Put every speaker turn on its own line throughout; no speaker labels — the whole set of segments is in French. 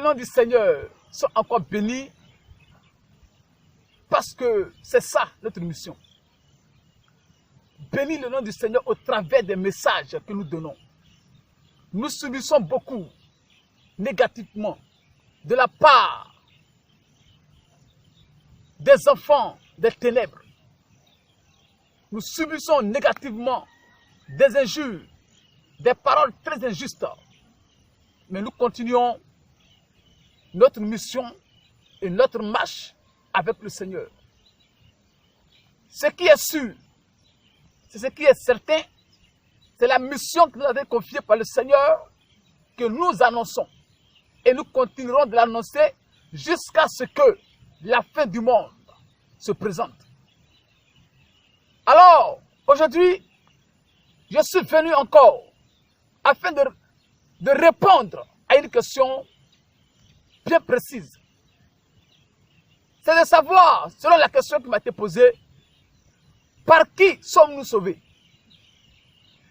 nom du Seigneur soit encore béni parce que c'est ça notre mission. Bénis le nom du Seigneur au travers des messages que nous donnons. Nous subissons beaucoup négativement de la part des enfants des ténèbres. Nous subissons négativement des injures, des paroles très injustes. Mais nous continuons notre mission et notre marche avec le Seigneur. Ce qui est sûr, c'est ce qui est certain, c'est la mission que nous avons confiée par le Seigneur que nous annonçons. Et nous continuerons de l'annoncer jusqu'à ce que la fin du monde se présente. Alors, aujourd'hui, je suis venu encore afin de répondre à une question bien précise. C'est de savoir, selon la question qui m'a été posée, par qui sommes-nous sauvés?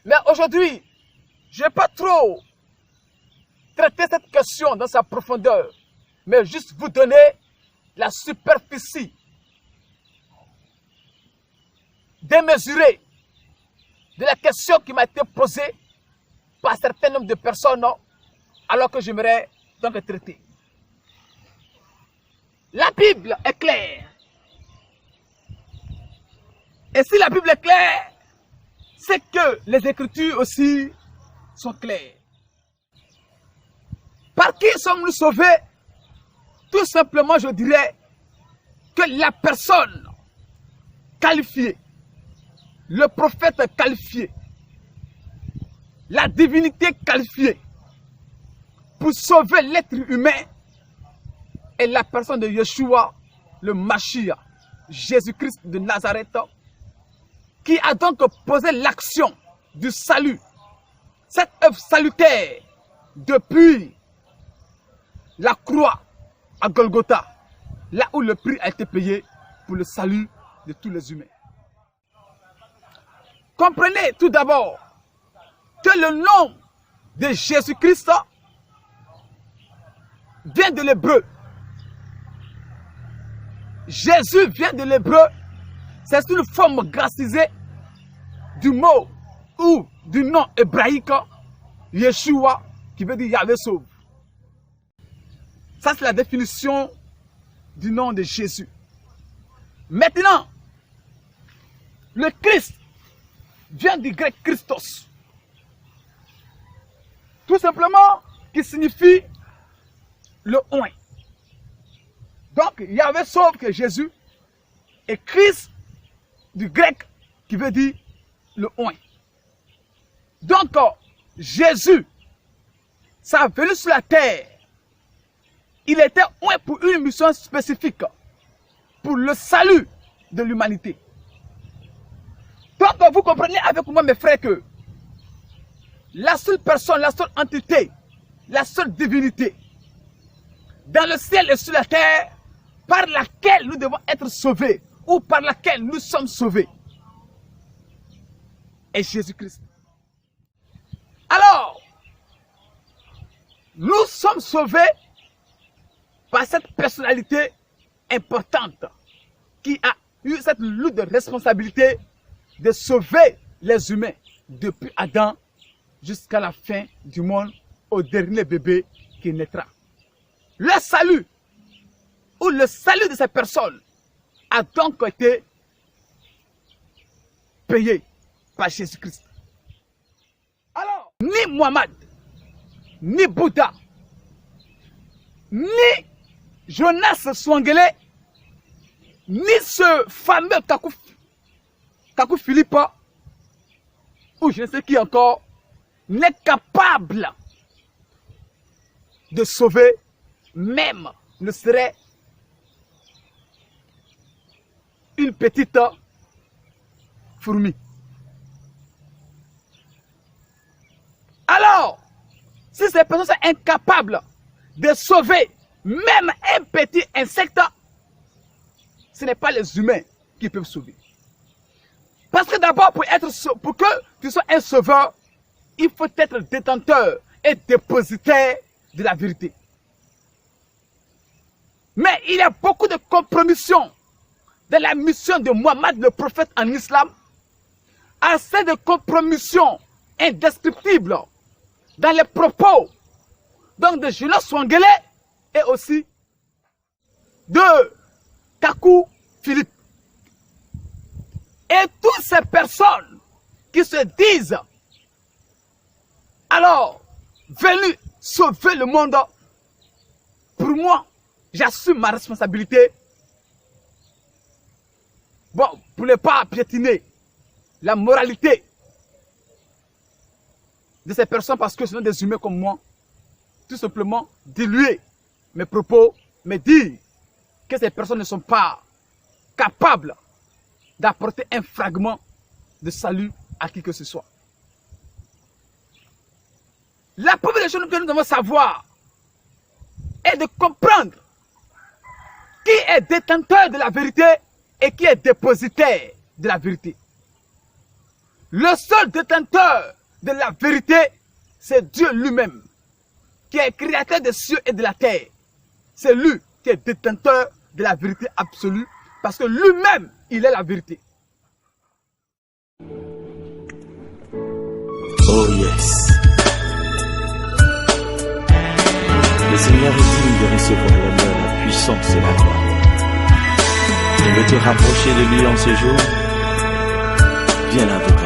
Mais aujourd'hui, je n'ai pas trop traité cette question dans sa profondeur, mais juste vous donner la superficie démesurée de la question qui m'a été posée par un certain nombre de personnes, alors que j'aimerais donc traiter. La Bible est claire. Et si la Bible est claire, c'est que les Écritures aussi sont claires. Par qui sommes-nous sauvés? Tout simplement, je dirais que la personne qualifiée, le prophète qualifié, la divinité qualifiée pour sauver l'être humain est la personne de Yeshua, le Mashiach, Jésus-Christ de Nazareth, qui a donc posé l'action du salut, cette œuvre salutaire depuis la croix à Golgotha, là où le prix a été payé pour le salut de tous les humains. Comprenez tout d'abord que le nom de Jésus-Christ vient de l'hébreu. Jésus vient de l'hébreu, c'est une forme gracisée du mot ou du nom hébraïque Yeshua, qui veut dire Yahvé sauve. Ça, c'est la définition du nom de Jésus. Maintenant, le Christ vient du grec Christos. Tout simplement, qui signifie le oint. Donc, Yahvé sauve que Jésus, et Christ du grec qui veut dire le oint. Donc, Jésus, sa venue sur la terre, il était oint pour une mission spécifique, pour le salut de l'humanité. Donc, vous comprenez avec moi, mes frères, que la seule personne, la seule entité, la seule divinité, dans le ciel et sur la terre, par laquelle nous devons être sauvés, ou par laquelle nous sommes sauvés, est Jésus-Christ. Alors, nous sommes sauvés par cette personnalité importante qui a eu cette lourde responsabilité de sauver les humains depuis Adam jusqu'à la fin du monde, au dernier bébé qui naîtra. Le salut ou le salut de ces personnes a donc été payé par Jésus-Christ. Alors, ni Mohammed, ni Bouddha, ni Jonas Swangele, ni ce fameux Kakou Philippe, ou je ne sais qui encore, n'est capable de sauver, même ne serait une petite fourmi. Alors, si ces personnes sont incapables de sauver même un petit insecte, ce n'est pas les humains qui peuvent sauver. Parce que d'abord, pour que tu sois un sauveur, il faut être détenteur et dépositaire de la vérité. Mais il y a beaucoup de compromissions dans la mission de Mohammed le prophète en islam, assez de compromissions indescriptibles dans les propos donc de Julius Swangele et aussi de Kakou Philippe. Et toutes ces personnes qui se disent alors venues sauver le monde, pour moi, j'assume ma responsabilité. Bon, pour ne pas piétiner la moralité de ces personnes parce que ce sont des humains comme moi, tout simplement diluer mes propos, mais dire que ces personnes ne sont pas capables d'apporter un fragment de salut à qui que ce soit. La première chose que nous devons savoir est de comprendre qui est détenteur de la vérité et qui est dépositaire de la vérité. Le seul détenteur de la vérité, c'est Dieu lui-même, qui est créateur des cieux et de la terre. C'est lui qui est détenteur de la vérité absolue, parce que lui-même, il est la vérité.
Oh yes. Le Seigneur est digne de recevoir l'honneur, la puissance et la gloire. Tu veux te rapprocher de lui en ce jour? Viens avec